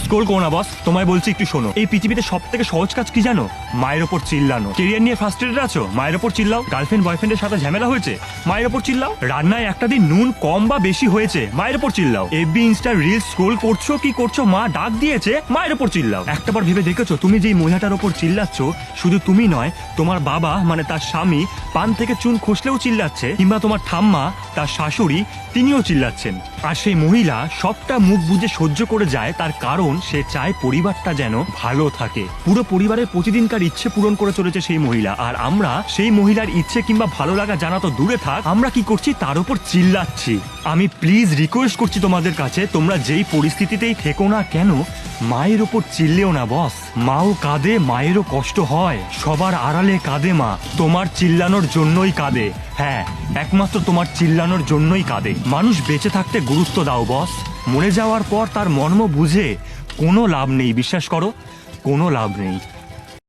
Scroll করো না বস, তোমায় বলছি একটু শোনো। এই পৃথিবীতে সব থেকে সহজ কাজ কি জানো? মায়ের ওপর চিল্লানো। কেরিয়ার নিয়ে ফ্রাস্ট্রেটেড আছো, মায়ের ওপর চিল্লাও। গার্লফ্রেন্ড বয়ফ্রেন্ডের সাথে ঝামেলা হয়েছে, মায়ের ওপর চিল্লাও। রান্নায় একটা দিন নুন কম বা বেশি হয়েছে, মায়ের ওপর চিল্লাও। এফবি ইনস্টা রিলস স্ক্রোল করছো কি করছো, মা ডাক দিয়েছে, মায়ের ওপর চিল্লাও। একটাবার ভেবে দেখেছো তুমি যেই মহিলাটার ওপর চিল্লাচ্ছ, শুধু তুমি নয়, তোমার বাবা মানে তার স্বামী পান থেকে চুন খসলেও চিল্লাচ্ছে, কিংবা তোমার ঠাম্মা তার শাশুড়ি তিনিও চিল্লাচ্ছেন। আর সেই মহিলা সবটা মুখ বুজে সহ্য করে যায়, তার কারণ সে চায় পরিবারটা যেন ভালো থাকে। পুরো পরিবারের প্রতিদিনকার ইচ্ছে পূরণ করে চলেছে সেই মহিলা, আর আমরা সেই মহিলার ইচ্ছে কিংবা ভালো লাগা জানা তো দূরে থাক, আমরা কি করছি তার উপর চিল্লাচ্ছি। আমি প্লিজ রিকোয়েস্ট করছি তোমাদের কাছে, তোমরা যেই পরিস্থিতিতেই থেকো না কেন, মায়ের ওপর চিল্লেও না বস। মাও কাঁদে, মায়েরও কষ্ট হয়, সবার আড়ালে কাঁদে মা, তোমার চিল্লানোর জন্যই কাঁদে। হ্যাঁ, একমাত্র তোমার চিল্লানোর জন্যই কাঁদে। মানুষ বেঁচে থাকতে গুরুত্ব দাও বস, মরে যাওয়ার পর তার মর্ম বুঝে কোনো লাভ নেই, বিশ্বাস করো, কোনো লাভ নেই।